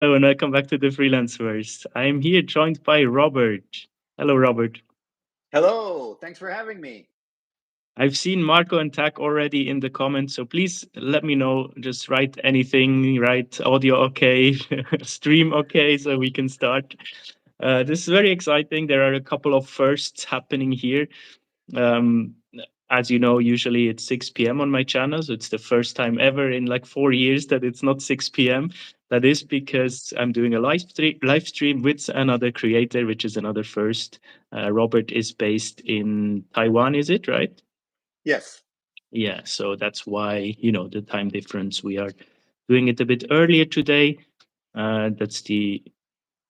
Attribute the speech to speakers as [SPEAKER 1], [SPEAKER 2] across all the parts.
[SPEAKER 1] Hello and welcome back to the Freelancers. I'm here joined by Robert. Hello, Robert.
[SPEAKER 2] Hello, thanks for having me.
[SPEAKER 1] I've seen Marco and Tak already in the comments, so please let me know. Just write anything, write audio okay, stream okay, so we can start. This is very exciting. There are a couple of firsts happening here. Um, as you know, usually it's 6 p.m. on my channel. So it's the first time ever in like 4 years that it's not 6 p.m. That is because I'm doing a live stream with another creator, which is another first. Robert is based in Taiwan, is it right?
[SPEAKER 2] Yes.
[SPEAKER 1] Yeah, so that's why, the time difference. We are doing it a bit earlier today. That's the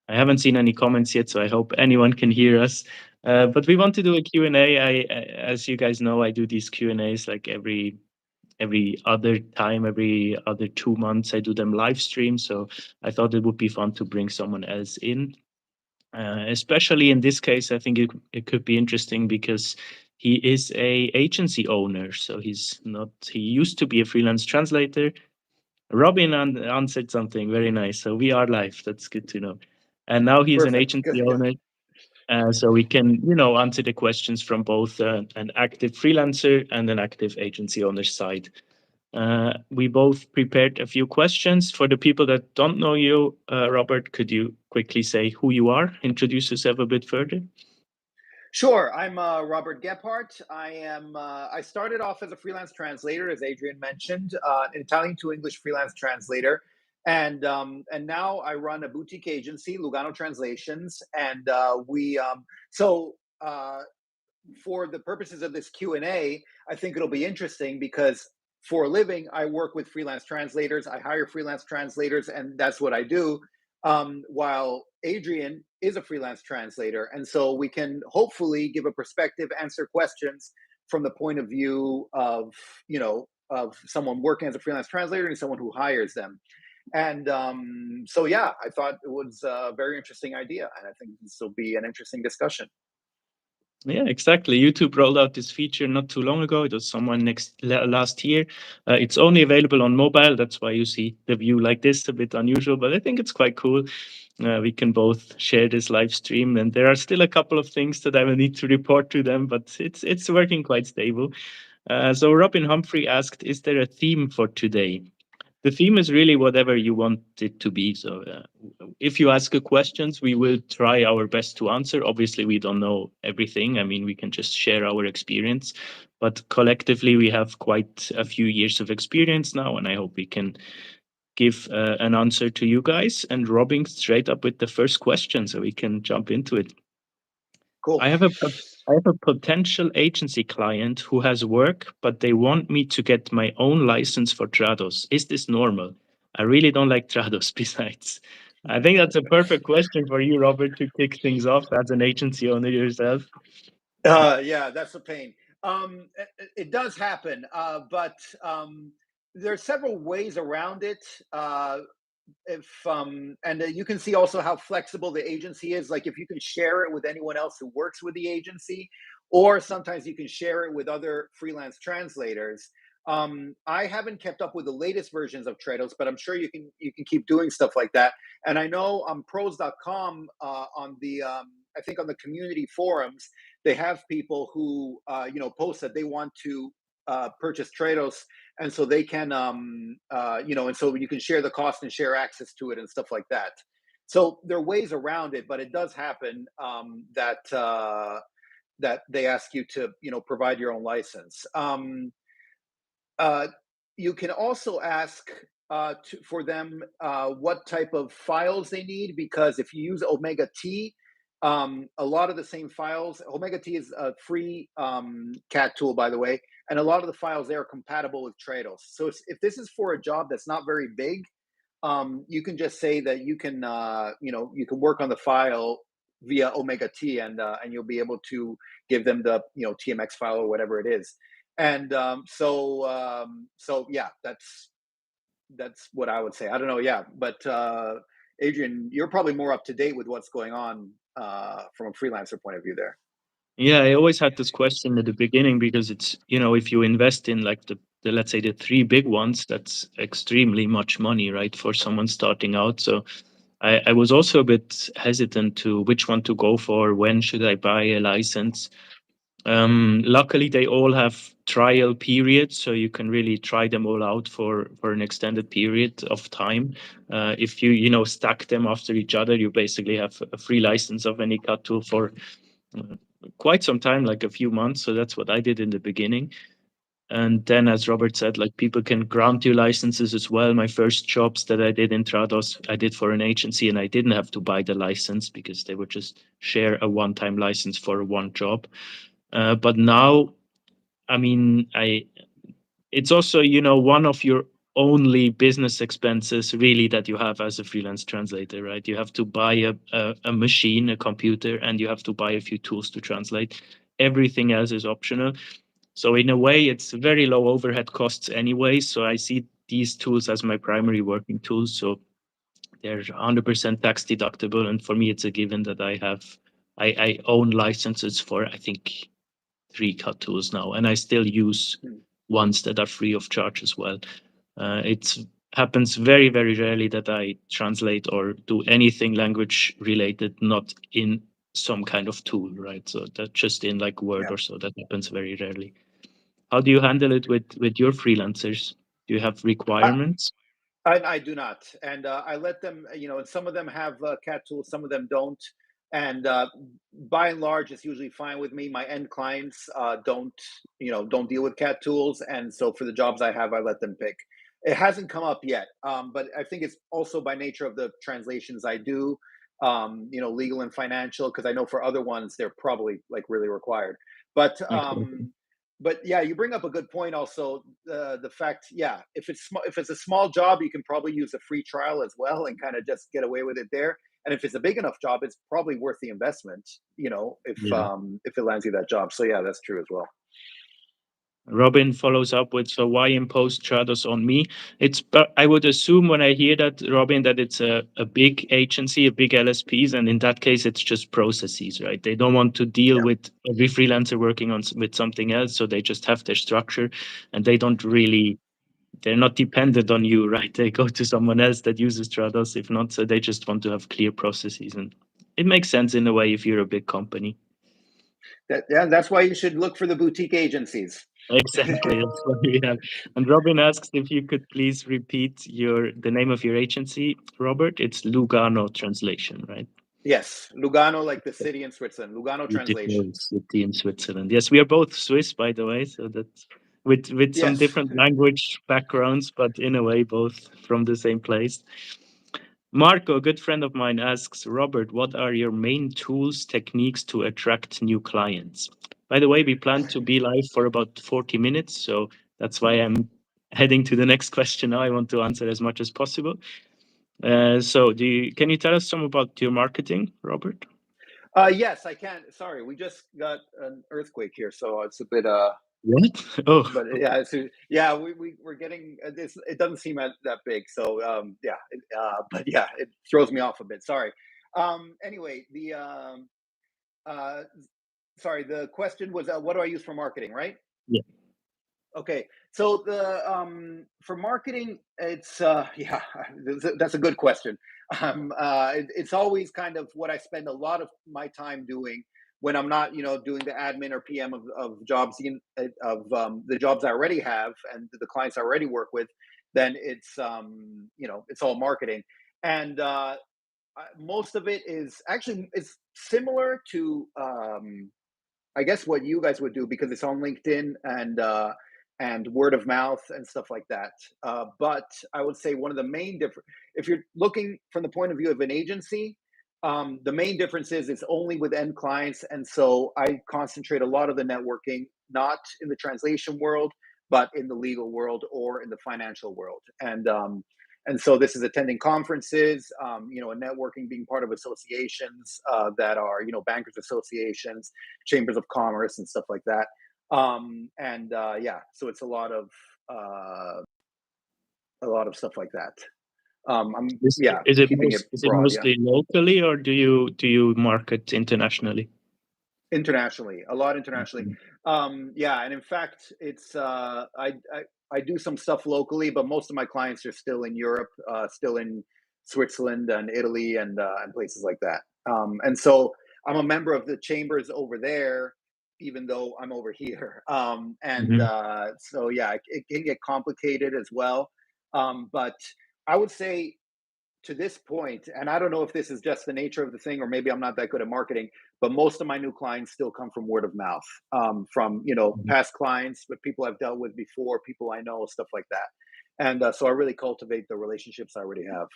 [SPEAKER 1] I haven't seen any comments yet, so I hope anyone can hear us. But we want to do a Q&A. As you guys know, I do these Q&As like every other time, every other 2 months. I do them live stream. So I thought it would be fun to bring someone else in. Especially in this case, I think it could be interesting because he is a agency owner. So he's not. He used to be a freelance translator. Robin answered something very nice. So we are live. That's good to know. And now he's an
[SPEAKER 2] Perfect. Good.
[SPEAKER 1] agency
[SPEAKER 2] Good.
[SPEAKER 1] owner. So we can, answer the questions from both an active freelancer and an active agency owner side. We both prepared a few questions. For the people that don't know you, Robert, could you quickly say who you are? Introduce yourself a bit further.
[SPEAKER 2] Sure. I'm Robert Gephardt. I started off as a freelance translator, as Adrian mentioned, an Italian to English freelance translator, and now I run a boutique agency, Lugano Translations, and we so. For the purposes of this Q&A, I think it'll be interesting because for a living, I work with freelance translators. I hire freelance translators, and that's what I do. While Adrian is a freelance translator. And so we can hopefully give a perspective, answer questions from the point of view of someone working as a freelance translator and someone who hires them. And so, yeah, I thought it was a very interesting idea. And I think this will be an interesting discussion.
[SPEAKER 1] Yeah, exactly. YouTube rolled out this feature not too long ago. It was someone last year. It's only available on mobile. That's why you see the view like this, a bit unusual, but I think it's quite cool. We can both share this live stream, and there are still a couple of things that I will need to report to them, but it's working quite stable. So Robin Humphrey asked, "Is there a theme for today?" The theme is really whatever you want it to be. So if you ask questions, we will try our best to answer. Obviously, we don't know everything. I mean, we can just share our experience, but collectively, we have quite a few years of experience now, and I hope we can give an answer to you guys. And Robin, straight up with the first question, so we can jump into it.
[SPEAKER 2] Cool.
[SPEAKER 1] I have a I have a potential agency client who has work, but they want me to get my own license for Tratos. Is this normal? I really don't like Tratos besides. I think that's a perfect question for you, Robert, to kick things off as an agency owner yourself.
[SPEAKER 2] Yeah, that's a pain. It does happen, but there are several ways around it. If and You can see also how flexible the agency is. Like if you can share it with anyone else who works with the agency, or sometimes you can share it with other freelance translators. I haven't kept up with the latest versions of Tratos, but I'm sure you can keep doing stuff like that. And I know on Probst.com on the I think on the community forums they have people who post that they want to purchase Tratos, and so they can and so you can share the cost and share access to it and stuff like that. So there are ways around it, but it does happen that they ask you to provide your own license. Uh, you can also ask for them what type of files they need, because if you use Omega T, a lot of the same files. Omega T is a free cat tool, by the way, and a lot of the files there are compatible with Tratos. So if this is for a job that's not very big, you can just say that you can work on the file via Omega T, and you'll be able to give them the TMX file or whatever it is. And so yeah, that's what I would say. I don't know, yeah, but Adrian, you're probably more up to date with what's going on from a freelancer point of view there.
[SPEAKER 1] Yeah, I always had this question at the beginning because it's, if you invest in like the let's say the three big ones, that's extremely much money, right, for someone starting out. So I was also a bit hesitant to which one to go for. When should I buy a license? Luckily, they all have trial periods, so you can really try them all out for an extended period of time. If you stack them after each other, you basically have a free license of any cut tool for quite some time, like a few months. So that's what I did in the beginning. And then, as Robert said, like people can grant you licenses as well. My first jobs that I did in Tratos, I did for an agency, and I didn't have to buy the license because they would just share a one-time license for one job. But now, I mean, it's also, one of your only business expenses really that you have as a freelance translator, right? You have to buy a machine, a computer, and you have to buy a few tools to translate. Everything else is optional. So in a way, it's very low overhead costs anyway. So I see these tools as my primary working tools. So they're 100% tax deductible. And for me, it's a given that I own licenses for, I think, 3 cut tools now. And I still use ones that are free of charge as well. It happens very, very rarely that I translate or do anything language related, not in some kind of tool, right? So that just in like Word or so, that happens very rarely. How do you handle it with your freelancers? Do you have requirements?
[SPEAKER 2] I do not, and I let them. And some of them have cat tools, some of them don't, and by and large, it's usually fine with me. My end clients don't deal with cat tools, and so for the jobs I have, I let them pick. It hasn't come up yet, but I think it's also by nature of the translations I do, legal and financial, because I know for other ones they're probably like really required. But
[SPEAKER 1] Okay.
[SPEAKER 2] but yeah, you bring up a good point. Also, the fact, yeah, if it's a small job, you can probably use a free trial as well and kind of just get away with it there. And if it's a big enough job, it's probably worth the investment.
[SPEAKER 1] Yeah.
[SPEAKER 2] If it lands you that job. So yeah, that's true as well.
[SPEAKER 1] Robin follows up with, so why impose Tratos on me? But I would assume when I hear that, Robin, that it's a big agency, a big LSPs, and in that case, it's just processes, right? They don't want to deal
[SPEAKER 2] Yeah.
[SPEAKER 1] with every freelancer working with something else, so they just have their structure, and they're not dependent on you, right? They go to someone else that uses Tratos. If not, so they just want to have clear processes, and it makes sense in a way if you're a big company.
[SPEAKER 2] That's why you should look for the boutique agencies.
[SPEAKER 1] Exactly. That's what we have. And Robin asks if you could please repeat the name of your agency, Robert. It's Lugano Translation, right?
[SPEAKER 2] Yes, Lugano, like the city in Switzerland. Lugano
[SPEAKER 1] Beautiful
[SPEAKER 2] Translations.
[SPEAKER 1] city in Switzerland. Yes, we are both Swiss, by the way. So that's with some
[SPEAKER 2] Yes.
[SPEAKER 1] different language backgrounds, but in a way, both from the same place. Marco, a good friend of mine, asks, Robert, what are your main tools, techniques to attract new clients? By the way, we plan to be live for about 40 minutes, so that's why I'm heading to the next question now. I want to answer as much as possible. So can you tell us some about your marketing, Robert?
[SPEAKER 2] Yes, I can. Sorry, we just got an earthquake here, so it's a bit
[SPEAKER 1] What? Oh,
[SPEAKER 2] but yeah, yeah, we're getting this. It doesn't seem that big, so yeah. But yeah, it throws me off a bit. Sorry. Anyway, uh, sorry. The question was, what do I use for marketing, right?
[SPEAKER 1] yeah.
[SPEAKER 2] Okay, so the for marketing, it's yeah, that's a good question. It's always kind of what I spend a lot of my time doing when I'm not, doing the admin or PM of jobs of the jobs I already have and the clients I already work with. Then it's all marketing, and most of it is actually it's similar to I guess what you guys would do because it's on LinkedIn and word of mouth and stuff like that. But I would say one of the main different, if you're looking from the point of view of an agency, the main difference is it's only with end clients, and so I concentrate a lot of the networking not in the translation world, but in the legal world or in the financial world. And so this is attending conferences, and networking, being part of associations that are, bankers associations, chambers of commerce, and stuff like that. And yeah, so it's a lot of stuff like that. I'm yeah,
[SPEAKER 1] Is it
[SPEAKER 2] keeping it broad. Yeah,
[SPEAKER 1] mostly locally, or do you market internationally?
[SPEAKER 2] internationally, a lot internationally.
[SPEAKER 1] Mhm.
[SPEAKER 2] Yeah, and in fact, it's I do some stuff locally, but most of my clients are still in Europe, still in Switzerland and Italy and places like that. And so I'm a member of the chambers over there, even though I'm over here. And
[SPEAKER 1] Mhm.
[SPEAKER 2] so yeah, it can get complicated as well. But I would say to this point, and I don't know if this is just the nature of the thing, or maybe I'm not that good at marketing, but most of my new clients still come from word of mouth, from
[SPEAKER 1] Mhm.
[SPEAKER 2] past clients, but people I've dealt with before, people I know, stuff like that. And so I really cultivate the relationships I already have.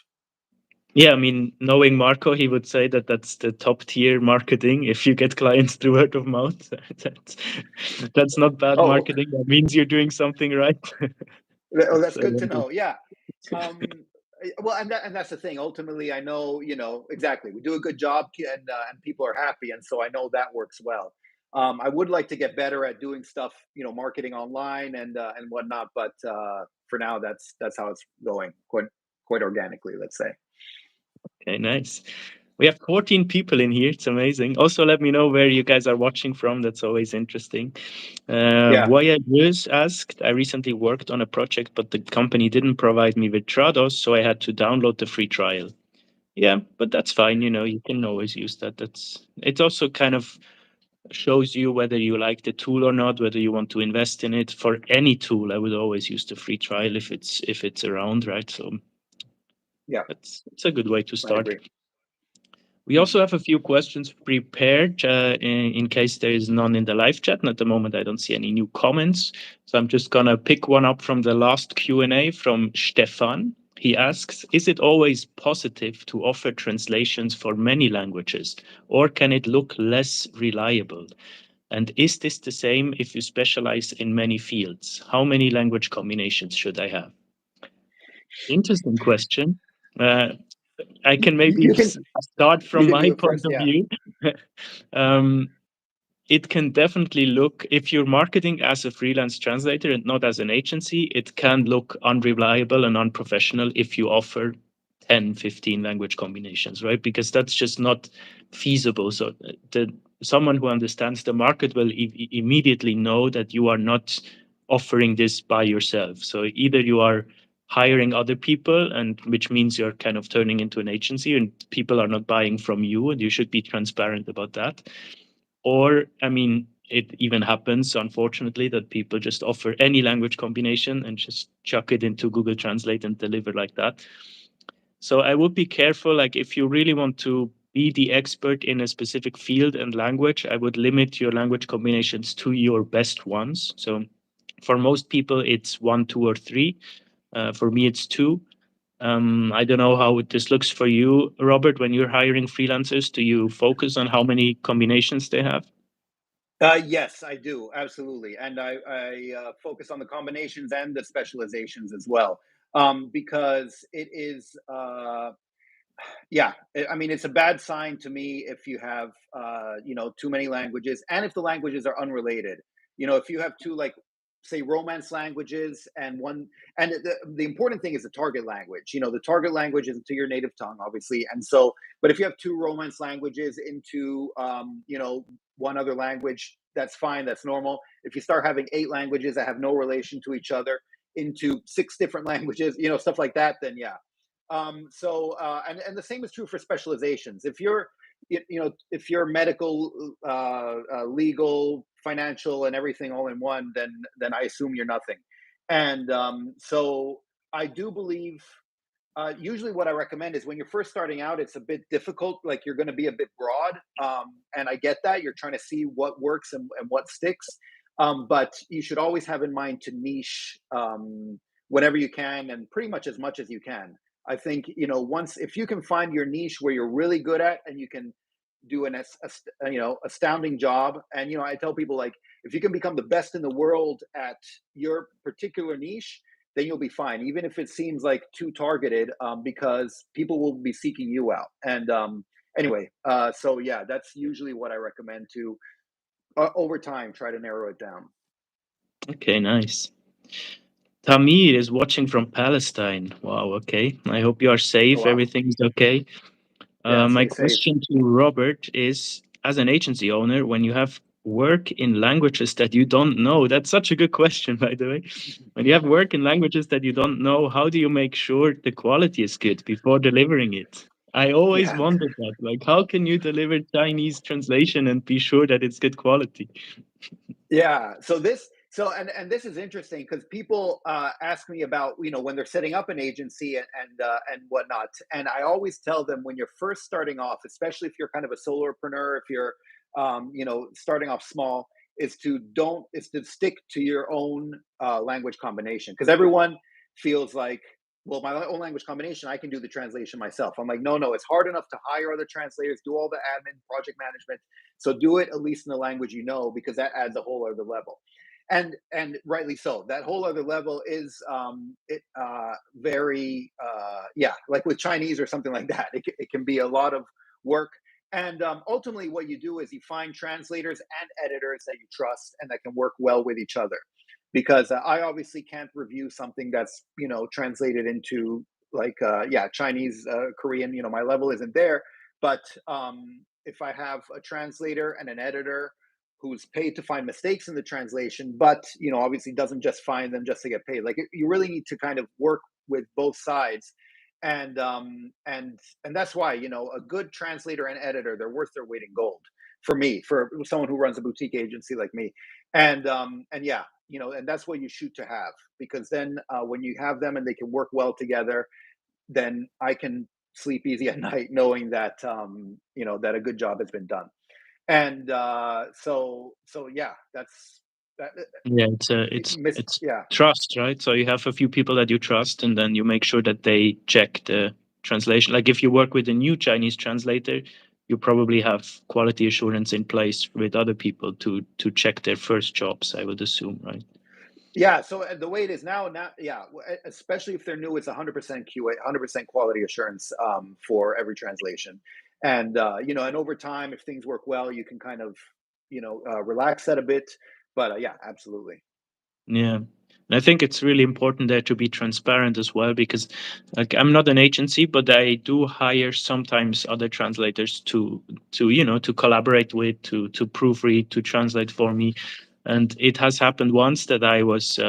[SPEAKER 1] Yeah, I mean, knowing Marco, he would say that that's the top tier marketing. If you get clients through word of mouth, that's that's not bad
[SPEAKER 2] Oh,
[SPEAKER 1] marketing. That means you're doing something right.
[SPEAKER 2] well, that's
[SPEAKER 1] That's
[SPEAKER 2] good to
[SPEAKER 1] very good.
[SPEAKER 2] know. Yeah. Um, well, and that's the thing. Ultimately, I know, exactly. We do a good job, and people are happy, and so I know that works well. I would like to get better at doing stuff, marketing online and whatnot. But for now, that's how it's going, quite organically, let's say.
[SPEAKER 1] Okay, nice. We have 14 people in here. It's amazing. Also, let me know where you guys are watching from. That's always interesting.
[SPEAKER 2] Yeah.
[SPEAKER 1] Voyageuse asked, I recently worked on a project, but the company didn't provide me with Tratos, so I had to download the free trial. Yeah, but that's fine. You can always use that. It also kind of shows you whether you like the tool or not, whether you want to invest in it. For any tool, I would always use the free trial if it's around, right? So
[SPEAKER 2] Yeah.
[SPEAKER 1] it's a good way to
[SPEAKER 2] I
[SPEAKER 1] start.
[SPEAKER 2] agree.
[SPEAKER 1] We also have a few questions prepared in case there is none in the live chat. And at the moment, I don't see any new comments. So I'm just going to pick one up from the last Q&A from Stefan. He asks, is it always positive to offer translations for many languages, or can it look less reliable? And is this the same if you specialize in many fields? How many language combinations should I have? Interesting question. Uh, I can maybe
[SPEAKER 2] You can
[SPEAKER 1] start
[SPEAKER 2] you
[SPEAKER 1] from
[SPEAKER 2] can do
[SPEAKER 1] my
[SPEAKER 2] it
[SPEAKER 1] point
[SPEAKER 2] first.
[SPEAKER 1] of
[SPEAKER 2] Yeah.
[SPEAKER 1] view. um, it can definitely look, if you're marketing as a freelance translator and not as an agency, it can look unreliable and unprofessional if you offer 10, 15 language combinations, right? Because that's just not feasible. So someone who understands the market will immediately know that you are not offering this by yourself. So either you are hiring other people, and which means you're kind of turning into an agency and people are not buying from you, and you should be transparent about that. Or, I mean, it even happens, unfortunately, that people just offer any language combination and just chuck it into Google Translate and deliver like that. So I would be careful. Like, if you really want to be the expert in a specific field and language, I would limit your language combinations to your best ones. So for most people, it's one, two, or three. For me, it's two. I don't know how this looks for you, Robert. When you're hiring freelancers, do you focus on how many combinations they have?
[SPEAKER 2] Yes, I do, absolutely, and I focus on the combinations and the specializations as well, because it is, yeah. I mean, it's a bad sign to me if you have, too many languages, and if the languages are unrelated. If you have two, like, say, Romance languages and one, and the important thing is the target language. The target language is to your native tongue, obviously, and so, but if you have two Romance languages into, one other language, that's fine, that's normal. If you start having eight languages that have no relation to each other into six different languages, stuff like that, then yeah. And the same is true for specializations. If you're medical, legal, financial, and everything all in one, then I assume you're nothing. And so I do believe, usually what I recommend is when you're first starting out, it's a bit difficult. Like, you're going to be a bit broad, and I get that you're trying to see what works and what sticks. But you should always have in mind to niche, whenever you can, and pretty much as you can. I think, once, if you can find your niche where you're really good at, and you can do astounding job. And I tell people, like, if you can become the best in the world at your particular niche, then you'll be fine, even if it seems like too targeted, because people will be seeking you out. And anyway, so yeah, that's usually what I recommend to, over time, try to narrow it down.
[SPEAKER 1] Okay, nice. Tamir is watching from Palestine. Wow, okay. I hope you are
[SPEAKER 2] Oh
[SPEAKER 1] safe.
[SPEAKER 2] wow.
[SPEAKER 1] Everything's okay.
[SPEAKER 2] Yeah,
[SPEAKER 1] My
[SPEAKER 2] stay safe.
[SPEAKER 1] question to Robert is, as an agency owner, when you have work in languages that you don't know? That's such a good question, by the way. When you have work in languages that you don't know, how do you make sure the quality is good before delivering it? I always
[SPEAKER 2] Yeah.
[SPEAKER 1] wondered that. Like, how can you deliver Chinese translation and be sure that it's good quality?
[SPEAKER 2] Yeah. And this is interesting because people ask me about, when they're setting up an agency and whatnot, and I always tell them, when you're first starting off, especially if you're kind of a solopreneur, if you're starting off small, is to stick to your own language combination, because everyone feels like, well, my own language combination, I can do the translation myself. I'm like, no, it's hard enough to hire other translators, do all the admin, project management. So do it at least in the language you know, because that adds a whole other level. And rightly so. That whole other level is very like with Chinese or something like that. It can be a lot of work. And ultimately, what you do is you find translators and editors that you trust and that can work well with each other. Because I obviously can't review something that's translated into like Chinese, Korean. My level isn't there. But if I have a translator and an editor who's paid to find mistakes in the translation, but obviously doesn't just find them just to get paid. Like, you really need to kind of work with both sides, and that's why a good translator and editor, they're worth their weight in gold for me, for someone who runs a boutique agency like me, and yeah, and that's what you shoot to have, because then when you have them and they can work well together, then I can sleep easy at night knowing that that a good job has been done. And so yeah, that's that.
[SPEAKER 1] Yeah, it's
[SPEAKER 2] Yeah,
[SPEAKER 1] trust, right? So you have a few people that you trust, and then you make sure that they check the translation. Like, if you work with a new Chinese translator, you probably have quality assurance in place with other people to check their first jobs, I would assume, right?
[SPEAKER 2] yeah. So the way it is now, yeah, especially if they're new, it's 100% QA, 100% quality assurance for every translation. And and over time, if things work well, you can kind of relax that a bit. But yeah, absolutely.
[SPEAKER 1] Yeah. And I think it's really important there to be transparent as well, because, like, I'm not an agency, but I do hire sometimes other translators to collaborate with, to proofread, to translate for me. And it has happened once that I was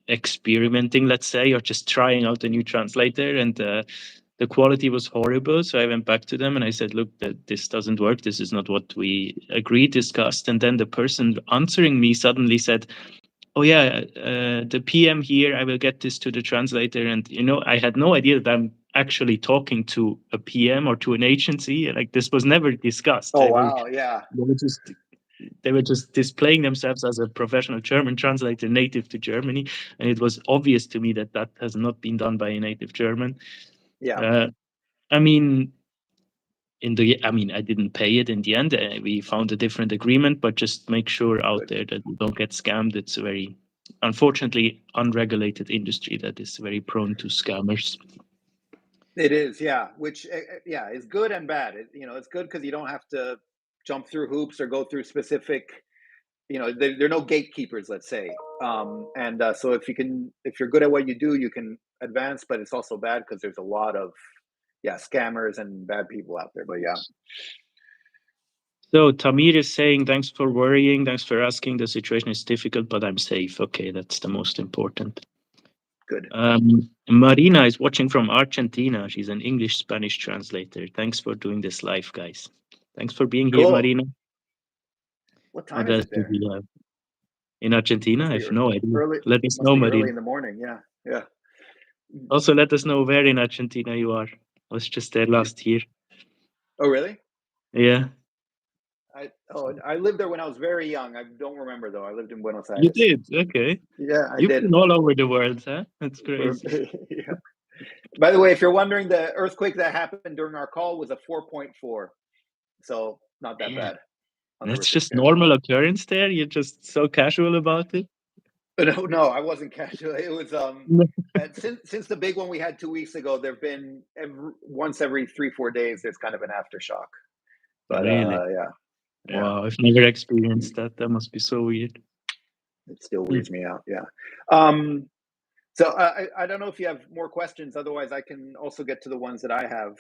[SPEAKER 1] experimenting, let's say, or just trying out a new translator, and the quality was horrible. So I went back to them and I said, look, this doesn't work. This is not what we agreed, discussed. And then the person answering me suddenly said, oh yeah, the PM here, I will get this to the translator. And I had no idea that I'm actually talking to a PM or to an agency. Like, this was never discussed.
[SPEAKER 2] Oh wow, yeah,
[SPEAKER 1] They were just displaying themselves as a professional German translator native to Germany, and it was obvious to me that that has not been done by a native German.
[SPEAKER 2] yeah.
[SPEAKER 1] uh, I mean, I didn't pay it in the end. We found a different agreement, but just make sure out
[SPEAKER 2] Good.
[SPEAKER 1] there that you don't get scammed. It's a very, unfortunately, unregulated industry that is very prone to scammers.
[SPEAKER 2] It is, yeah. Which, yeah, is good and bad. It's good because you don't have to jump through hoops or go through specific. There are no gatekeepers, let's say. And so if you're good at what you do, you can advance. But it's also bad because there's a lot of scammers and bad people out there. But yeah,
[SPEAKER 1] So Tamir is saying, thanks for worrying, thanks for asking. The situation is difficult, but I'm safe. Okay, that's the most important.
[SPEAKER 2] good.
[SPEAKER 1] Marina is watching from Argentina. She's an English-Spanish translator. Thanks for doing this live, guys. Thanks for being here,
[SPEAKER 2] Cool.
[SPEAKER 1] Marina.
[SPEAKER 2] What time
[SPEAKER 1] What
[SPEAKER 2] is
[SPEAKER 1] else
[SPEAKER 2] it
[SPEAKER 1] do
[SPEAKER 2] there?
[SPEAKER 1] we have? In Argentina?
[SPEAKER 2] Must
[SPEAKER 1] I
[SPEAKER 2] be
[SPEAKER 1] have no idea.
[SPEAKER 2] early.
[SPEAKER 1] Let us
[SPEAKER 2] Must
[SPEAKER 1] know,
[SPEAKER 2] be early
[SPEAKER 1] Marina.
[SPEAKER 2] in the morning. Yeah, yeah.
[SPEAKER 1] Also, let us know where in Argentina you are. I was just there last year.
[SPEAKER 2] Oh, really?
[SPEAKER 1] Yeah,
[SPEAKER 2] I lived there when I was very young. I don't remember though. I lived in Buenos
[SPEAKER 1] you
[SPEAKER 2] Aires.
[SPEAKER 1] did. Okay.
[SPEAKER 2] Yeah, I
[SPEAKER 1] You've
[SPEAKER 2] did.
[SPEAKER 1] been all over the world, huh? That's crazy.
[SPEAKER 2] Yeah. By the way, if you're wondering, the earthquake that happened during our call was a 4.4, so not that
[SPEAKER 1] Yeah.
[SPEAKER 2] bad. I'll never
[SPEAKER 1] That's
[SPEAKER 2] forget.
[SPEAKER 1] just normal occurrence there. You're just so casual about it.
[SPEAKER 2] No, I wasn't casual. It was
[SPEAKER 1] No.
[SPEAKER 2] and since the big one we had 2 weeks ago, there've been once every 3-4 days. There's kind of an aftershock, but
[SPEAKER 1] Really?
[SPEAKER 2] yeah, yeah,
[SPEAKER 1] Wow, I've never experienced that. That must be so weird.
[SPEAKER 2] it still
[SPEAKER 1] Hmm.
[SPEAKER 2] weirds me out. Yeah. Um, so I don't know if you have more questions. Otherwise, I can also get to the ones that I have.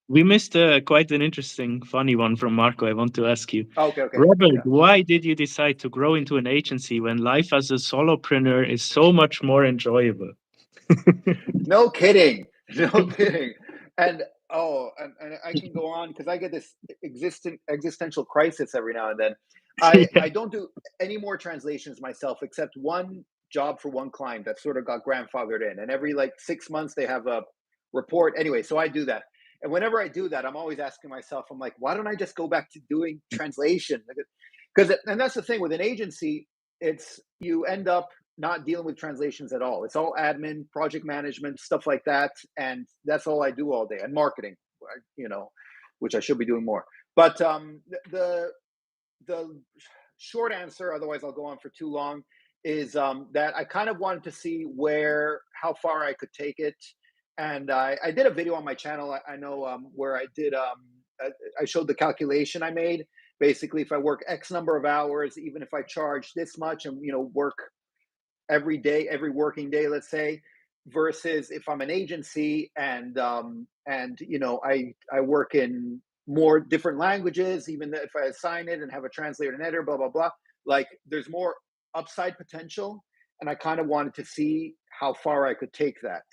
[SPEAKER 1] We missed quite an interesting, funny one from Marco. I want to ask you,
[SPEAKER 2] Okay.
[SPEAKER 1] Robert,
[SPEAKER 2] Yeah.
[SPEAKER 1] why did you decide to grow into an agency when life as a solopreneur is so much more enjoyable?
[SPEAKER 2] No kidding. No kidding. And and I can go on because I get this existential crisis every now and then.
[SPEAKER 1] Yeah.
[SPEAKER 2] I don't do any more translations myself except one job for one client that sort of got grandfathered in. And every like 6 months they have a report. Anyway, so I do that. And whenever I do that, I'm always asking myself, I'm like, why don't I just go back to doing translation? Because and that's the thing with an agency, it's you end up not dealing with translations at all. It's all admin, project management, stuff like that, and that's all I do all day. And marketing, you know, which I should be doing more. But the short answer, otherwise I'll go on for too long, is that I kind of wanted to see how far I could take it. And I did a video on my channel. I know where I showed the calculation I made. Basically, if I work X number of hours, even if I charge this much, and work every day, every working day, let's say, versus if I'm an agency and I work in more different languages, even if I assign it and have a translator and editor, blah blah blah. Like there's more upside potential, and I kind of wanted to see how far I could take that.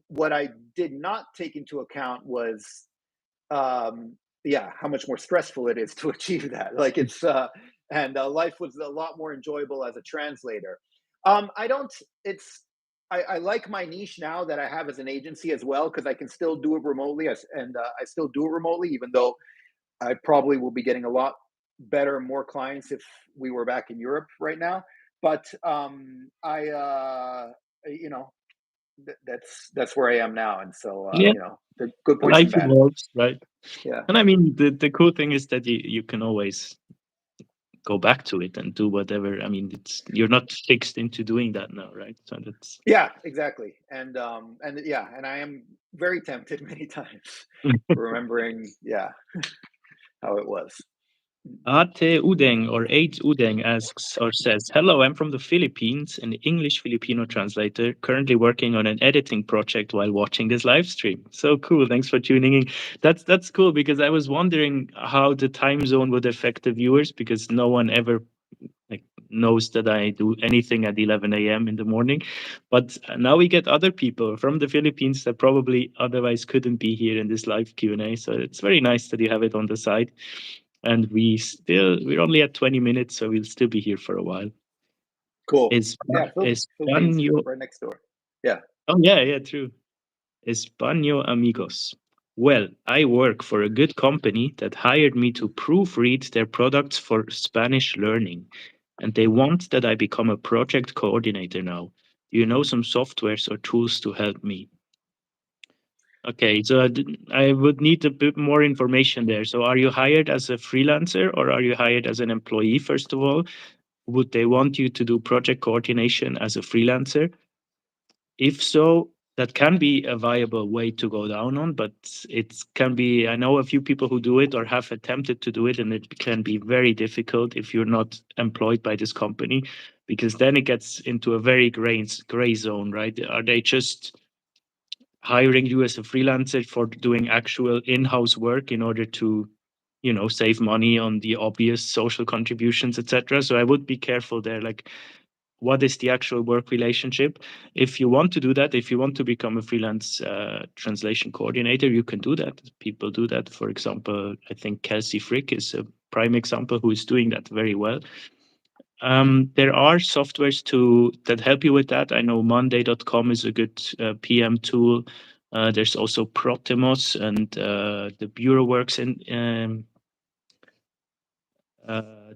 [SPEAKER 2] What I did not take into account was yeah, how much more stressful it is to achieve that. Like it's and life was a lot more enjoyable as a translator. I don't. I like my niche now that I have as an agency as well because I can still do it remotely, and I still do it remotely, even though I probably will be getting a lot better, more clients if we were back in Europe right now. But you know, that's where I am now, and so
[SPEAKER 1] Yeah,
[SPEAKER 2] the good points and
[SPEAKER 1] life
[SPEAKER 2] bad.
[SPEAKER 1] evolves, right?
[SPEAKER 2] Yeah.
[SPEAKER 1] And I mean, the cool thing is that you can always go back to it and do whatever. I mean, you're not fixed into doing that now, right? So that's
[SPEAKER 2] Yeah, exactly. And yeah, and I am very tempted many times remembering, yeah, how it was.
[SPEAKER 1] Ate Udeng or Aids Udeng asks or says, "Hello, I'm from the Philippines, an English Filipino translator, currently working on an editing project while watching this live stream." So cool. Thanks for tuning in. That's cool because I was wondering how the time zone would affect the viewers because no one ever like knows that I do anything at 11 a.m. in the morning. But now we get other people from the Philippines that probably otherwise couldn't be here in this live Q&A. So it's very nice that you have it on the side. And we're only at 20 minutes, so we'll still be here for a while.
[SPEAKER 2] Cool.
[SPEAKER 1] Is
[SPEAKER 2] Yeah, Philippines,
[SPEAKER 1] Españo?
[SPEAKER 2] right next door. Yeah.
[SPEAKER 1] Oh yeah, true. Españo amigos. Well, I work for a good company that hired me to proofread their products for Spanish learning, and they want that I become a project coordinator now. Do you know some softwares or tools to help me? Okay, so I would need a bit more information there. So, are you hired as a freelancer or are you hired as an employee, first of all? Would they want you to do project coordination as a freelancer? If so, that can be a viable way to go down on, but it can be, I know a few people who do it or have attempted to do it, and it can be very difficult if you're not employed by this company, because then it gets into a very gray zone, right? Are they just hiring you as a freelancer for doing actual in-house work in order to save money on the obvious social contributions, etc.? So I would be careful there, like what is the actual work relationship. If you want to do that, if you want to become a freelance translation coordinator, you can do that. People do that. For example, I think Kelsey Frick is a prime example who is doing that very well. There are softwares that help you with that. I know Monday.com is a good PM tool. There's also Protemos and the BureauWorks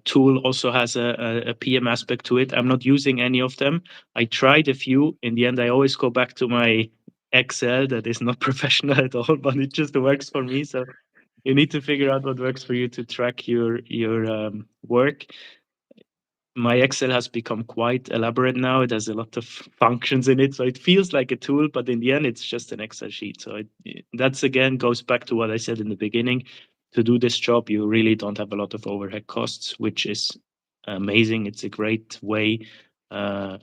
[SPEAKER 1] tool also has a PM aspect to it. I'm not using any of them. I tried a few. In the end, I always go back to my Excel that is not professional at all, but it just works for me. So you need to figure out what works for you to track your work. My Excel has become quite elaborate now. It has a lot of functions in it, so it feels like a tool, but in the end, it's just an Excel sheet. So that's again goes back to what I said in the beginning. To do this job, you really don't have a lot of overhead costs, which is amazing. It's a great way uh,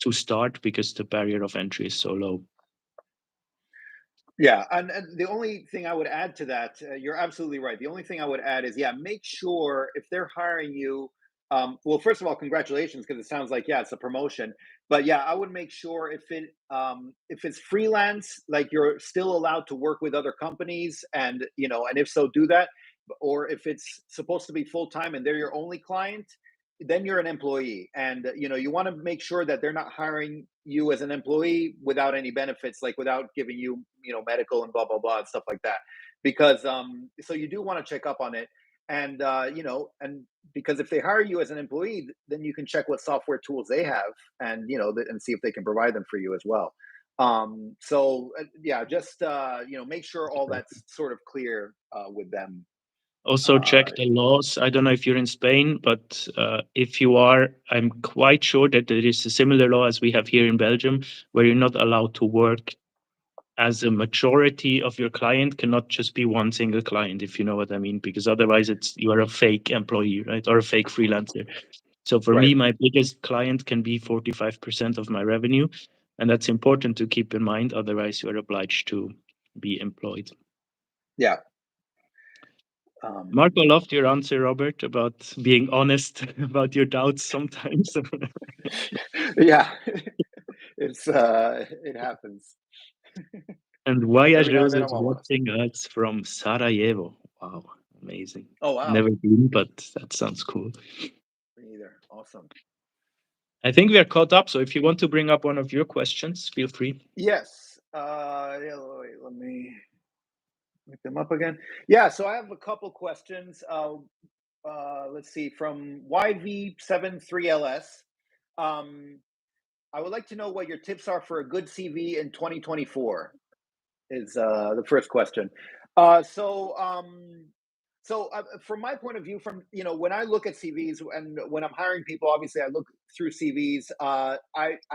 [SPEAKER 1] to start because the barrier of entry is so low.
[SPEAKER 2] Yeah, and the only thing I would add to that, you're absolutely right. The only thing I would add is, yeah, make sure if they're hiring you, well, first of all, congratulations, because it sounds like, yeah, it's a promotion. But yeah, I would make sure if it's freelance, like you're still allowed to work with other companies, and and if so, do that. Or if it's supposed to be full time and they're your only client, then you're an employee, and you want to make sure that they're not hiring you as an employee without any benefits, like without giving you medical and blah blah blah and stuff like that, because so you do want to check up on it. And and because if they hire you as an employee, then you can check what software tools they have, and and see if they can provide them for you as well. So yeah, just make sure all that's sort of clear with them.
[SPEAKER 1] Also
[SPEAKER 2] uh
[SPEAKER 1] check the laws. I don't know if you're in Spain, but if you are, I'm quite sure that there is a similar law as we have here in Belgium, where you're not allowed to work as a majority of your client cannot just be one single client, if you know what I mean, because otherwise you are a fake employee, right? Or a fake freelancer. So for
[SPEAKER 2] right.
[SPEAKER 1] me, my biggest client can be 45% of my revenue. And that's important to keep in mind. Otherwise, you are obliged to be employed.
[SPEAKER 2] Yeah.
[SPEAKER 1] Marco, loved your answer, Robert, about being honest about your doubts sometimes.
[SPEAKER 2] Yeah. It happens
[SPEAKER 1] And
[SPEAKER 2] every now and
[SPEAKER 1] Voyagers
[SPEAKER 2] then.
[SPEAKER 1] is
[SPEAKER 2] I'm honest.
[SPEAKER 1] watching us from Sarajevo. Wow, amazing.
[SPEAKER 2] Oh wow.
[SPEAKER 1] Never been, but that sounds cool.
[SPEAKER 2] Me either. Awesome.
[SPEAKER 1] I think we are caught up. So if you want to bring up one of your questions, feel free.
[SPEAKER 2] Yes. Yeah, wait, let me look them up again. Yeah, so I have a couple questions. Let's see, from YV73LS. Um, I would like to know what your tips are for a good CV in 2024. Is the first question. Uh, so, um, so from my point of view, from when I look at CVs and when I'm hiring people, obviously I look through CVs. I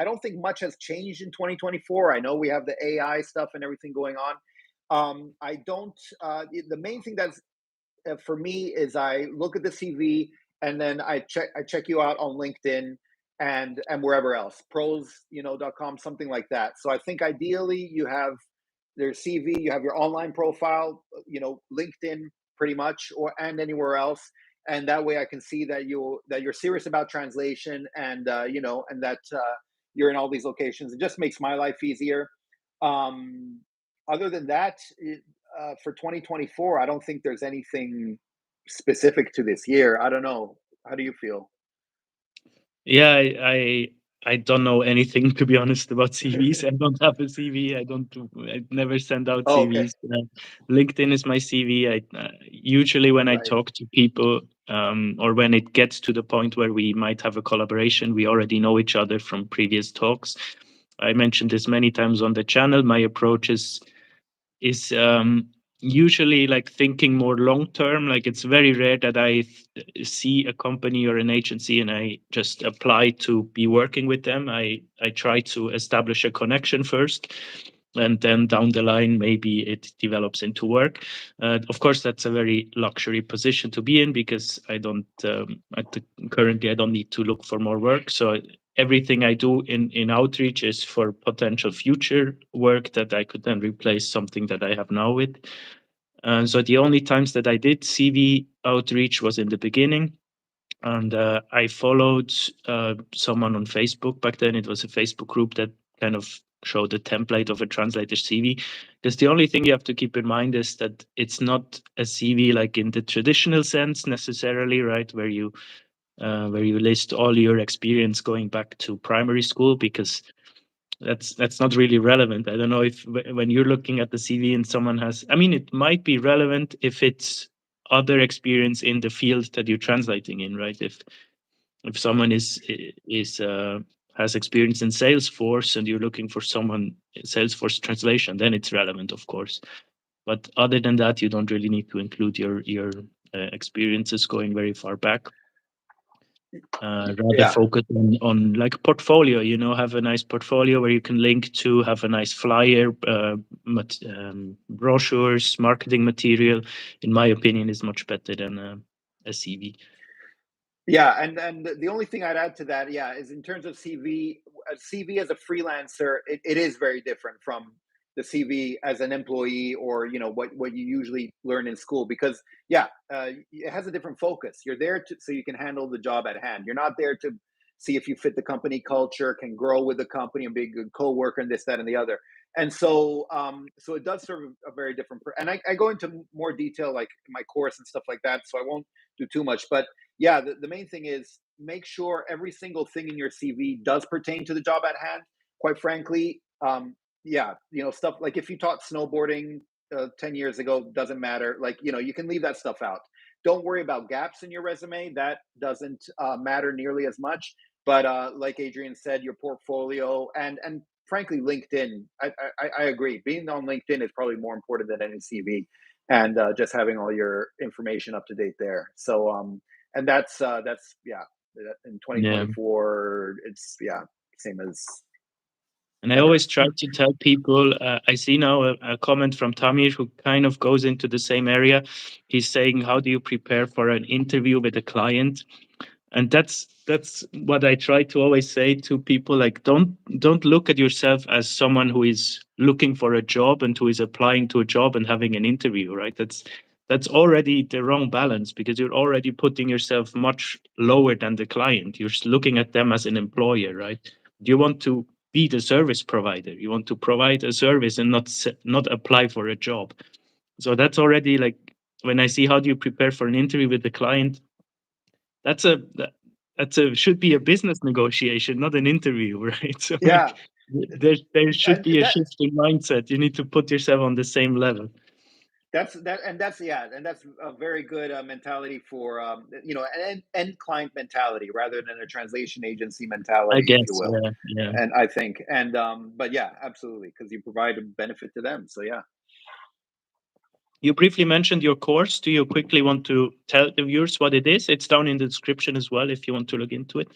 [SPEAKER 2] don't think much has changed in 2024. I know we have the AI stuff and everything going on. I don't. The main thing that's for me is I look at the CV, and then I check you out on LinkedIn and wherever else, pros, .com, something like that. So I think ideally you have their CV, you have your online profile, LinkedIn pretty much, or and anywhere else. And that way I can see that you're serious about translation, and and that you're in all these locations. It just makes my life easier. Um, Other than that, for 2024, I don't think there's anything specific to this year. I don't know. How do you feel?
[SPEAKER 1] Yeah, I don't know anything to be honest about CVs. I don't have a CV. I never send out
[SPEAKER 2] Oh, okay.
[SPEAKER 1] CVs. LinkedIn is my CV. Usually when I
[SPEAKER 2] Right.
[SPEAKER 1] talk to people, or when it gets to the point where we might have a collaboration, we already know each other from previous talks. I mentioned this many times on the channel. My approach is usually like thinking more long term. Like it's very rare that I see a company or an agency and I just apply to be working with them. I try to establish a connection first, and then down the line maybe it develops into work. Of course, that's a very luxury position to be in, because I don't currently I don't need to look for more work. So everything I do in outreach is for potential future work that I could then replace something that I have now with. So the only times that I did CV outreach was in the beginning, and I followed someone on Facebook. Back then, it was a Facebook group that kind of showed the template of a translator CV. Because the only thing you have to keep in mind is that it's not a CV like in the traditional sense necessarily, right? Where you list all your experience going back to primary school, because that's not really relevant. I don't know if when you're looking at the CV and someone has, I mean, it might be relevant if it's other experience in the field that you're translating in, right? If someone is has experience in Salesforce and you're looking for someone in Salesforce translation, then it's relevant, of course. But other than that, you don't really need to include your experiences going very far back. Rather
[SPEAKER 2] Yeah.
[SPEAKER 1] focus on like portfolio, have a nice portfolio where you can link to, have a nice flyer, brochures, marketing material. In my opinion, is much better than a CV.
[SPEAKER 2] Yeah, and the only thing I'd add to that, yeah, is in terms of CV, a CV as a freelancer, it is very different from the CV as an employee, or what you usually learn in school, because yeah, it has a different focus. You're there so you can handle the job at hand. You're not there to see if you fit the company culture, can grow with the company, and be a good coworker, and this, that, and the other. And so it does serve a very different. And I go into more detail, like in my course and stuff like that, so I won't do too much. But yeah, the main thing is make sure every single thing in your CV does pertain to the job at hand. Quite frankly, yeah, stuff like if you taught snowboarding 10 years ago, doesn't matter. Like, you can leave that stuff out. Don't worry about gaps in your resume. That doesn't matter nearly as much. But like Adrian said, your portfolio and frankly, LinkedIn. I agree. Being on LinkedIn is probably more important than any CV, and just having all your information up to date there. So and that's yeah. In
[SPEAKER 1] Yeah.
[SPEAKER 2] 2024, it's same as.
[SPEAKER 1] And I always try to tell people, I see now a comment from Tamir who kind of goes into the same area. He's saying, how do you prepare for an interview with a client? And that's what I try to always say to people, like, don't look at yourself as someone who is looking for a job and who is applying to a job and having an interview, right? That's already the wrong balance, because you're already putting yourself much lower than the client. You're looking at them as an employer, right? You want to be the service provider. You want to provide a service and not apply for a job. So that's already, like, when I see how do you prepare for an interview with the client, that's a should be a business negotiation, not an interview, right? So
[SPEAKER 2] Yeah,
[SPEAKER 1] like, there should
[SPEAKER 2] and
[SPEAKER 1] be a shift in mindset. You need to put yourself on the same level.
[SPEAKER 2] that's yeah, and that's a very good mentality for an end client mentality rather than a translation agency
[SPEAKER 1] I
[SPEAKER 2] mentality, if you
[SPEAKER 1] guess,
[SPEAKER 2] will.
[SPEAKER 1] yeah.
[SPEAKER 2] And I think, and but yeah, absolutely, because you provide a benefit to them. So yeah.
[SPEAKER 1] You briefly mentioned your course. Do you quickly want to tell the viewers what it is? It's down in the description as well if you want to look into it.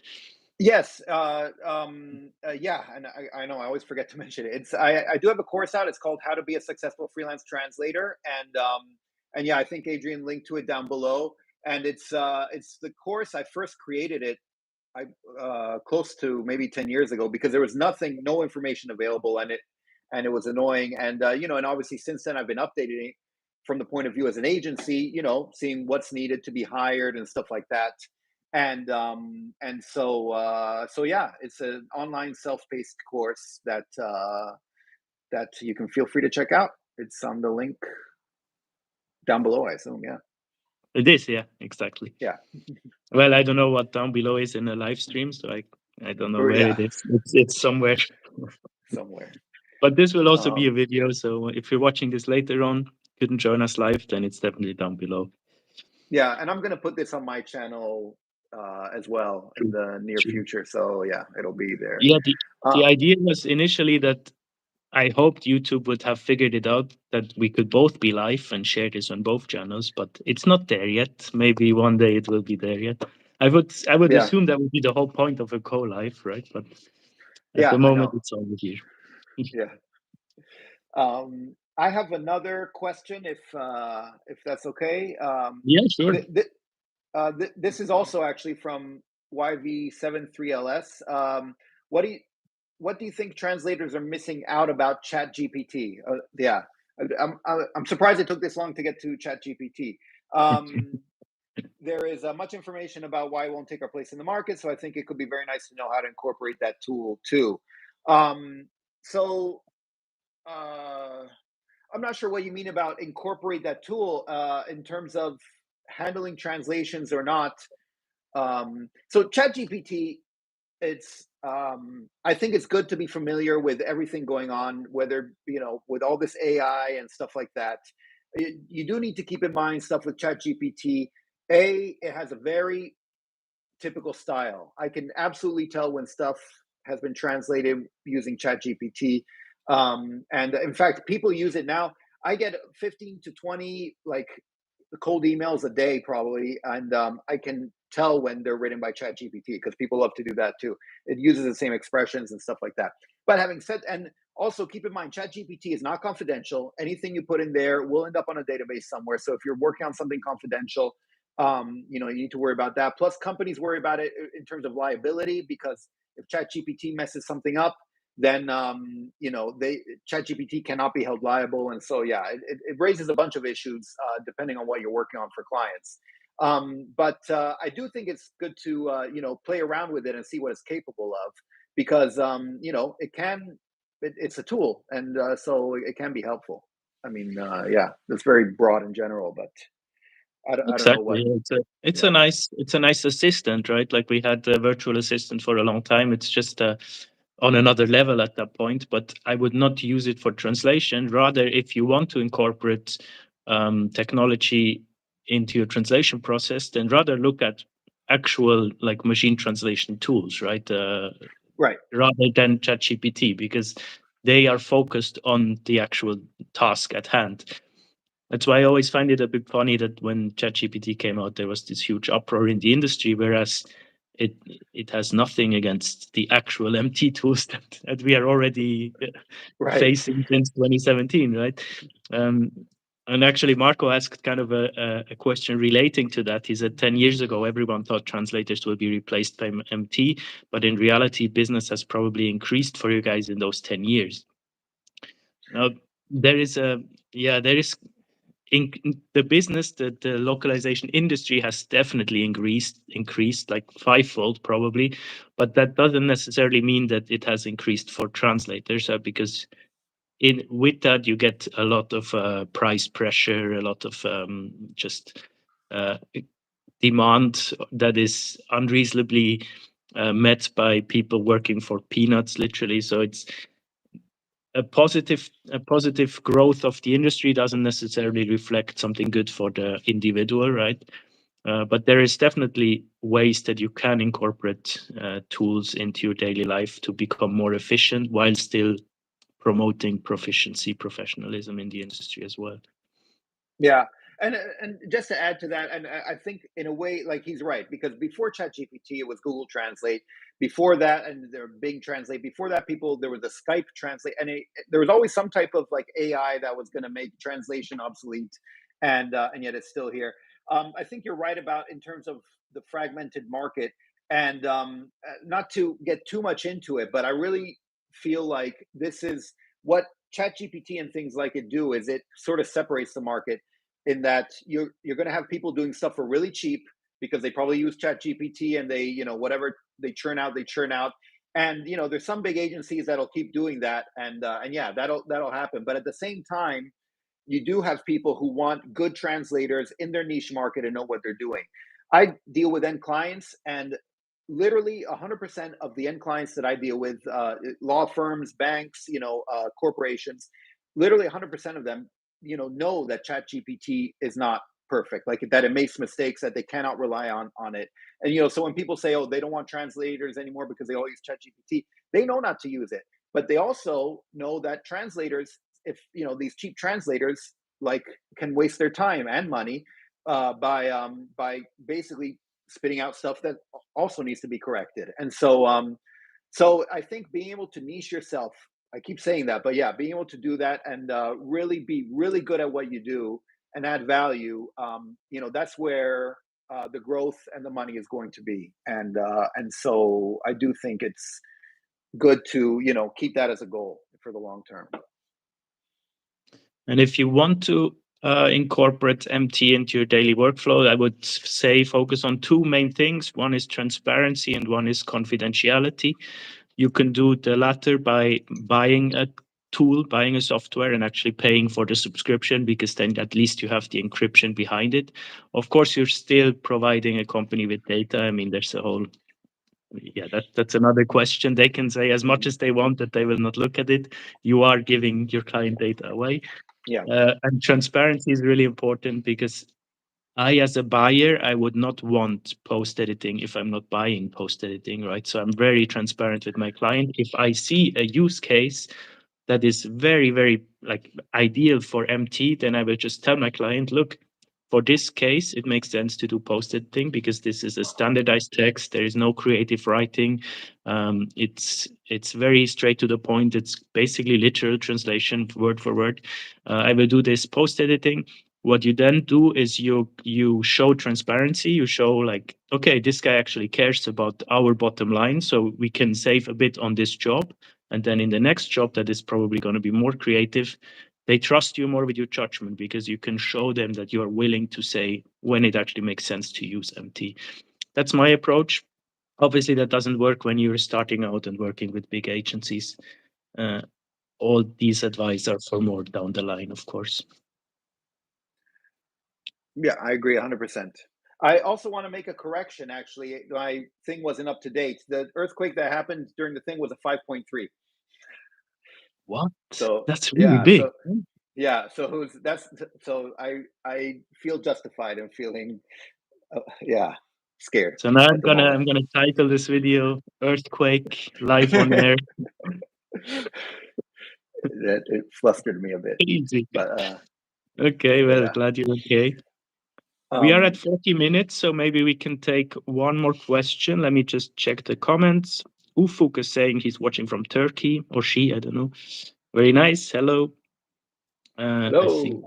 [SPEAKER 2] Yes, yeah, and I know I always forget to mention it. I do have a course out. It's called How to Be a Successful Freelance Translator, and yeah, I think Adrian linked to it down below. And it's the course. I first created it I close to maybe 10 years ago, because there was no information available, and it was annoying. And and obviously since then I've been updating it from the point of view as an agency, seeing what's needed to be hired and stuff like that. And yeah, it's an online self-paced course that you can feel free to check out. It's on the link down below, I assume. Yeah.
[SPEAKER 1] It is, yeah, exactly.
[SPEAKER 2] Yeah.
[SPEAKER 1] Well, I don't know what down below is in a live stream, so I don't know
[SPEAKER 2] Or
[SPEAKER 1] where
[SPEAKER 2] yeah,
[SPEAKER 1] it is. It's somewhere.
[SPEAKER 2] somewhere.
[SPEAKER 1] But this will also be a
[SPEAKER 2] Um,
[SPEAKER 1] video, so if you're watching this later on, couldn't join us live, then it's definitely down below.
[SPEAKER 2] Yeah, and I'm gonna put this on my channel as well in
[SPEAKER 1] True,
[SPEAKER 2] the near
[SPEAKER 1] true.
[SPEAKER 2] future. So yeah, it'll be there.
[SPEAKER 1] Yeah, the
[SPEAKER 2] Uh,
[SPEAKER 1] idea was initially that I hoped YouTube would have figured it out that we could both be live and share this on both channels, but it's not there yet. Maybe one day it will be there yet. I would
[SPEAKER 2] yeah,
[SPEAKER 1] assume that would be the whole point of a co-live, right? But at
[SPEAKER 2] yeah,
[SPEAKER 1] the
[SPEAKER 2] I
[SPEAKER 1] moment,
[SPEAKER 2] know.
[SPEAKER 1] it's over here.
[SPEAKER 2] Yeah. I have another question, if that's okay.
[SPEAKER 1] Yeah, sure.
[SPEAKER 2] This is also actually from YV73LS. What do you what do you think translators are missing out about ChatGPT? Yeah, I'm surprised it took this long to get to ChatGPT. There is much information about why it won't take our place in the market, so I think it could be very nice to know how to incorporate that tool too. Um, so uh, I'm not sure what you mean about incorporate that tool in terms of handling translations or not. So ChatGPT, I think it's good to be familiar with everything going on, whether with all this AI and stuff like that. You do need to keep in mind stuff with ChatGPT. It has a very typical style. I can absolutely tell when stuff has been translated using ChatGPT. And in fact, people use it now. I get 15 to 20 like cold emails a day probably, and I can tell when they're written by ChatGPT because people love to do that too. It uses the same expressions and stuff like that. But having said, and also keep in mind, ChatGPT is not confidential. Anything you put in there will end up on a database somewhere. So if you're working on something confidential, you need to worry about that. Plus, companies worry about it in terms of liability, because if ChatGPT messes something up, then ChatGPT cannot be held liable, and so yeah, it raises a bunch of issues depending on what you're working on for clients. But I do think it's good to play around with it and see what it's capable of, because it's a tool, and so it can be helpful. I mean, yeah, it's very broad in general, but I don't know what.
[SPEAKER 1] Exactly. It's
[SPEAKER 2] Yeah,
[SPEAKER 1] a nice assistant, right? Like we had the virtual assistant for a long time. It's just on another level at that point. But I would not use it for translation. Rather, if you want to incorporate technology into your translation process, then rather look at actual like machine translation tools, right?
[SPEAKER 2] right.
[SPEAKER 1] Rather than ChatGPT, because they are focused on the actual task at hand. That's why I always find it a bit funny that when ChatGPT came out, there was this huge uproar in the industry, whereas it it has nothing against the actual MT tools that we are already
[SPEAKER 2] Right.
[SPEAKER 1] facing since 2017, right? Um, and actually, Marco asked kind of a question relating to that. He said 10 years ago, everyone thought translators will be replaced by MT, but in reality, business has probably increased for you guys in those 10 years. Now, there is in the business, the localization industry has definitely increased like fivefold probably, but that doesn't necessarily mean that it has increased for translators, because with that you get a lot of price pressure, a lot of just uh, demand that is unreasonably met by people working for peanuts, literally. So it's a positive growth of the industry doesn't necessarily reflect something good for the individual, right? But there is definitely ways that you can incorporate tools into your daily life to become more efficient while still promoting proficiency, professionalism in the industry as well.
[SPEAKER 2] Yeah, and just to add to that, and I think in a way, like he's right, because before ChatGPT, it was Google Translate. Before that, and there Bing Translate. Before that, there was the Skype Translate, and there was always some type of like AI that was going to make translation obsolete, and yet it's still here. I think you're right about in terms of the fragmented market, and not to get too much into it, but I really feel like this is what ChatGPT and things like it do, is it sort of separates the market in that you're going to have people doing stuff for really cheap because they probably use ChatGPT, and they whatever they churn out, and there's some big agencies that'll keep doing that, and yeah, that'll happen. But at the same time, you do have people who want good translators in their niche market and know what they're doing. I deal with end clients, and literally 100% of the end clients that I deal with, law firms, banks, corporations, literally 100% of them, know that ChatGPT is not perfect, like that it makes mistakes, that they cannot rely on it. And so when people say, oh, they don't want translators anymore because they all use ChatGPT, they know not to use it. But they also know that translators, if these cheap translators, like, can waste their time and money by basically spitting out stuff that also needs to be corrected. And so I think being able to niche yourself, I keep saying that, but yeah, being able to do that and really be really good at what you do and add value, that's where the growth and the money is going to be. And so I do think it's good to keep that as a goal for the long term.
[SPEAKER 1] And if you want to incorporate MT into your daily workflow, I would say focus on two main things. One is transparency and one is confidentiality. You can do the latter by buying a tool, buying a software, and actually paying for the subscription, because then at least you have the encryption behind it. Of course, you're still providing a company with data. I mean, there's a whole that's another question. They can say as much as they want that they will not look at it. You are giving your client data away.
[SPEAKER 2] Yeah.
[SPEAKER 1] And transparency is really important, because I, as a buyer, I would not want post editing if I'm not buying post editing, right? So I'm very transparent with my client. If I see a use case that is very, very like ideal for MT, then I will just tell my client, look, for this case, it makes sense to do post editing because this is a standardized text. There is no creative writing. It's very straight to the point. It's basically literal translation, word for word. I will do this post editing. What you then do is you show transparency. You show like, okay, this guy actually cares about our bottom line, so we can save a bit on this job. And then in the next job that is probably going to be more creative, they trust you more with your judgment because you can show them that you are willing to say when it actually makes sense to use MT. That's my approach. Obviously, that doesn't work when you're starting out and working with big agencies. All these advice are for more down the line, of course.
[SPEAKER 2] Yeah, I agree 100%. I also want to make a correction, actually. My thing wasn't up to date. The earthquake that happened during the thing was a 5.3.
[SPEAKER 1] What?
[SPEAKER 2] So
[SPEAKER 1] That's really big.
[SPEAKER 2] So it was, so I feel justified in feeling scared.
[SPEAKER 1] So now
[SPEAKER 2] at the moment.
[SPEAKER 1] I'm gonna title this video "Earthquake Live on Air."
[SPEAKER 2] It flustered me a bit.
[SPEAKER 1] Easy.
[SPEAKER 2] But
[SPEAKER 1] okay, well,
[SPEAKER 2] yeah.
[SPEAKER 1] glad you're okay. We are at 40 minutes, so maybe we can take one more question. Let me just check the comments. Ufuk is saying he's watching from Turkey, or she, I don't know. Very nice. Hello.
[SPEAKER 2] Hello.
[SPEAKER 1] I think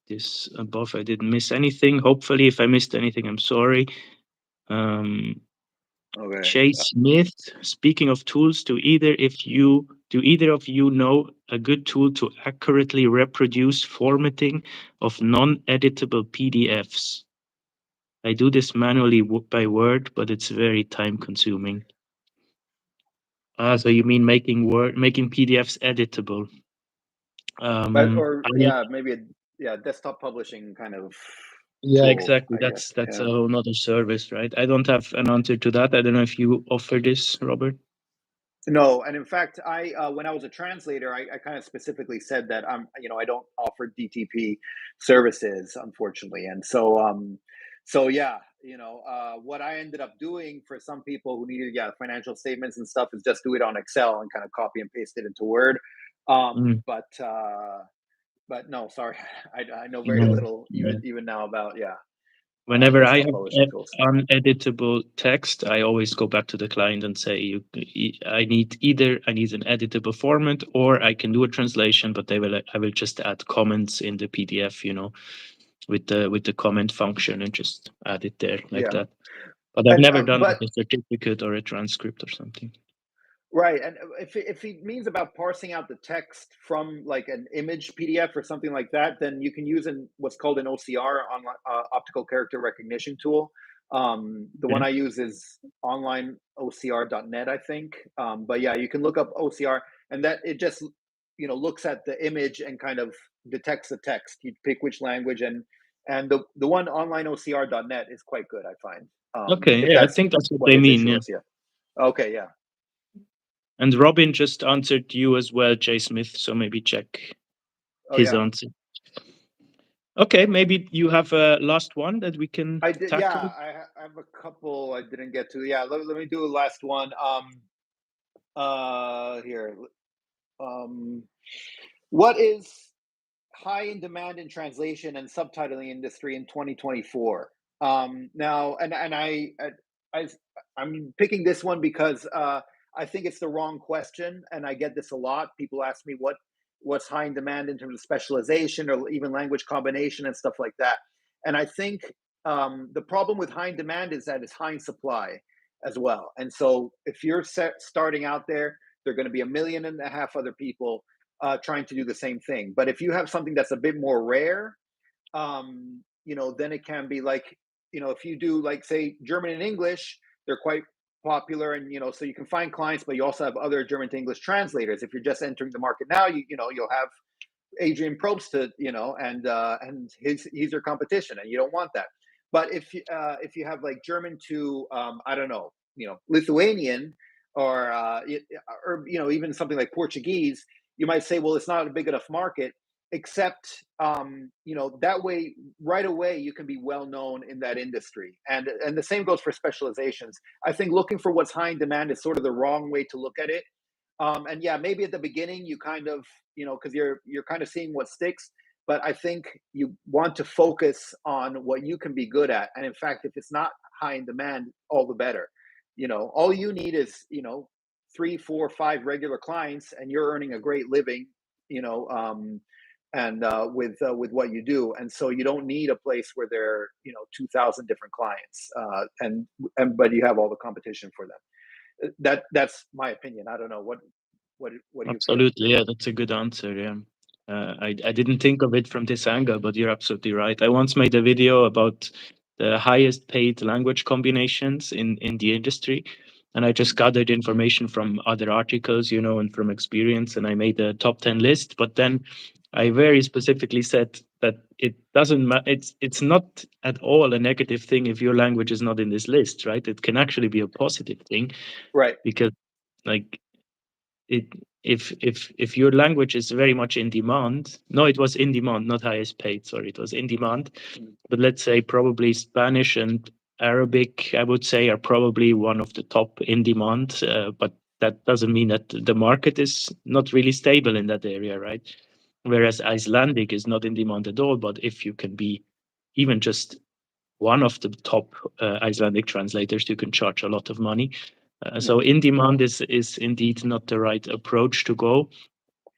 [SPEAKER 1] this above, I didn't miss anything. Hopefully, if I missed anything, I'm sorry.
[SPEAKER 2] Okay.
[SPEAKER 1] Jay Smith, speaking of tools, do either of you know a good tool to accurately reproduce formatting of non-editable PDFs? I do this manually by Word, but it's very time consuming. So you mean making PDFs editable?
[SPEAKER 2] Maybe a desktop publishing kind of
[SPEAKER 1] yeah,
[SPEAKER 2] tool,
[SPEAKER 1] exactly.
[SPEAKER 2] I
[SPEAKER 1] That's
[SPEAKER 2] guess.
[SPEAKER 1] a whole nother service, right? I don't have an answer to that. I don't know if you offer this, Robert.
[SPEAKER 2] No, and in fact, when I was a translator, I kind of specifically said that I don't offer DTP services, unfortunately, and so yeah, what I ended up doing for some people who needed financial statements and stuff is just do it on Excel and kind of copy and paste it into Word. But no, sorry, I know very little even now about
[SPEAKER 1] Whenever I
[SPEAKER 2] desktop
[SPEAKER 1] have
[SPEAKER 2] publishing tools.
[SPEAKER 1] uneditable text, I always go back to the client and say, I need an editable format, or I can do a translation, but I will just add comments in the PDF, with the comment function, and just add it there like that. But I've never done a certificate or a transcript or something.
[SPEAKER 2] Right, and if it means about parsing out the text from like an image PDF or something like that, then you can use what's called an OCR, optical character recognition tool. The one I use is onlineocr.net, I think. But yeah, you can look up OCR, and that it just looks at the image and kind of detects the text. You pick which language, and the one onlineocr.net is quite good, I find.
[SPEAKER 1] Okay, yeah, I think that's what they mean.
[SPEAKER 2] Yeah. Okay, yeah.
[SPEAKER 1] And Robin just answered you as well, Jay Smith, so maybe check his answer. Okay, maybe you have a last one that we can tackle?
[SPEAKER 2] Yeah, I have a couple I didn't get to. Yeah, let me do a last one. Here. What is high in demand in translation and subtitling industry in 2024? Now, I'm picking this one because I think it's the wrong question, and I get this a lot. People ask me what's high in demand in terms of specialization or even language combination and stuff like that. And I think the problem with high in demand is that it's high in supply as well. And so if you're starting out there, there are going to be 1.5 million other people trying to do the same thing. But if you have something that's a bit more rare, then it can be like, if you do like say German and English, they're quite popular, and so you can find clients, but you also have other German to English translators. If you're just entering the market now, you'll have Adrian Probst and he's your competition, and you don't want that. But if you have like German to I don't know, Lithuanian or even something like Portuguese, you might say, well, it's not a big enough market. Except that way, right away, you can be well known in that industry, and the same goes for specializations. I think looking for what's high in demand is sort of the wrong way to look at it. And yeah, maybe at the beginning you kind of because you're kind of seeing what sticks. But I think you want to focus on what you can be good at, and in fact, if it's not high in demand, all the better. All you need is 3, 4, 5 regular clients, and you're earning a great living. And with what you do, and so you don't need a place where there are 2,000 different clients, but you have all the competition for them. That's my opinion. I don't know What do you feel?
[SPEAKER 1] Absolutely, yeah, that's a good answer. Yeah, I didn't think of it from this angle, but you're absolutely right. I once made a video about the highest paid language combinations in the industry, and I just gathered information from other articles, you know, and from experience, and I made a top 10 list. But then I very specifically said that it doesn't matter. It's not at all a negative thing if your language is not in this list, right? It can actually be a positive thing
[SPEAKER 2] Right.
[SPEAKER 1] because, like, it if your language is very much in demand. No, it was in demand, not highest paid, sorry, it was in demand. But let's say probably Spanish and Arabic, I would say, are probably one of the top in demand, but that doesn't mean that the market is not really stable in that area, right? Whereas Icelandic is not in demand at all, but if you can be even just one of the top Icelandic translators, you can charge a lot of money. So in demand is indeed not the right approach to go.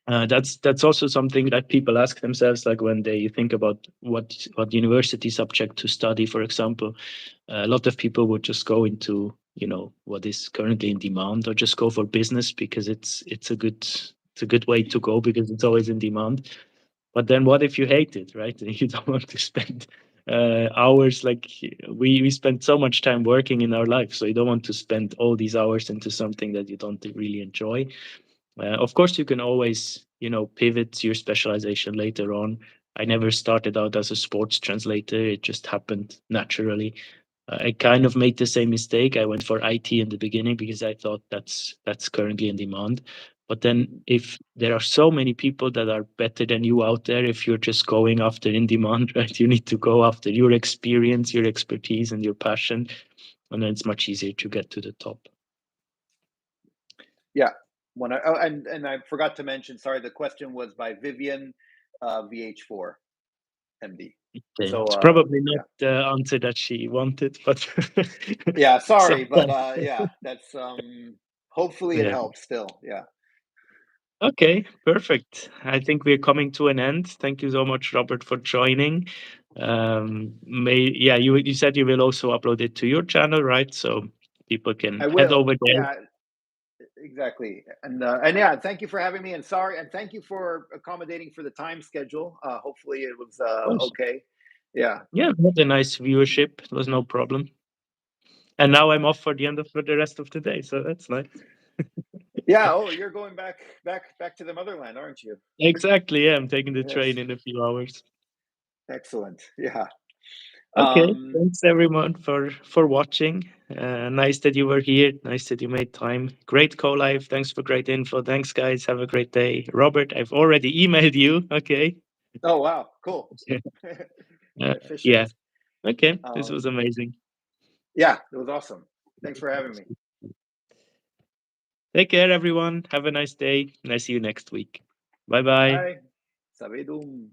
[SPEAKER 1] That's also something that people ask themselves, like when they think about what university subject to study, for example. A lot of people would just go into, you know, what is currently in demand, or just go for business because it's a good way to go because it's always in demand. But then what if you hate it, right? And you don't want to spend hours, like we spend so much time working in our life, so you don't want to spend all these hours into something that you don't really enjoy. Of course, you can always, you know, pivot your specialization later on. I never started out as a sports translator. It just happened naturally. I kind of made the same mistake. I went for IT in the beginning because I thought that's currently in demand. But then if there are so many people that are better than you out there, if you're just going after in demand, right, you need to go after your experience, your expertise, and your passion. And then it's much easier to get to the top.
[SPEAKER 2] Yeah. And I forgot to mention, sorry, the question was by Vivian, VH4 MD.
[SPEAKER 1] Okay.
[SPEAKER 2] So
[SPEAKER 1] It's probably
[SPEAKER 2] yeah.
[SPEAKER 1] not the answer that she wanted, but
[SPEAKER 2] Yeah,
[SPEAKER 1] so,
[SPEAKER 2] sorry, but yeah, that's hopefully it
[SPEAKER 1] yeah.
[SPEAKER 2] helps still. Yeah.
[SPEAKER 1] Okay, perfect. I think we're coming to an end. Thank you so much, Robert, for joining. Yeah, you said you will also upload it to your channel, right? So people can
[SPEAKER 2] I
[SPEAKER 1] head
[SPEAKER 2] will.
[SPEAKER 1] over there.
[SPEAKER 2] Yeah, exactly. And yeah, thank you for having me, and sorry, and thank you for accommodating for the time schedule. Hopefully it was
[SPEAKER 1] Of course.
[SPEAKER 2] okay. Yeah.
[SPEAKER 1] Yeah, we had a nice viewership. It was no problem. And now I'm off for the rest of the day, so that's nice.
[SPEAKER 2] Yeah. Oh, you're going back to the motherland, aren't you?
[SPEAKER 1] Exactly. Yeah, I'm taking the
[SPEAKER 2] Yes.
[SPEAKER 1] train in a few hours.
[SPEAKER 2] Excellent. Yeah.
[SPEAKER 1] Okay, thanks everyone for watching. Nice that you were here. Nice that you made time. Great co-live. Thanks for great info. Thanks, guys. Have a great day. Robert, I've already emailed you. Okay.
[SPEAKER 2] Oh wow, cool.
[SPEAKER 1] Yeah.
[SPEAKER 2] Efficient.
[SPEAKER 1] Okay. This was amazing.
[SPEAKER 2] Yeah, it was awesome. Thanks for having me.
[SPEAKER 1] Take care, everyone. Have a nice day, and I see you next week. Bye bye.
[SPEAKER 2] Bye. Sabedum.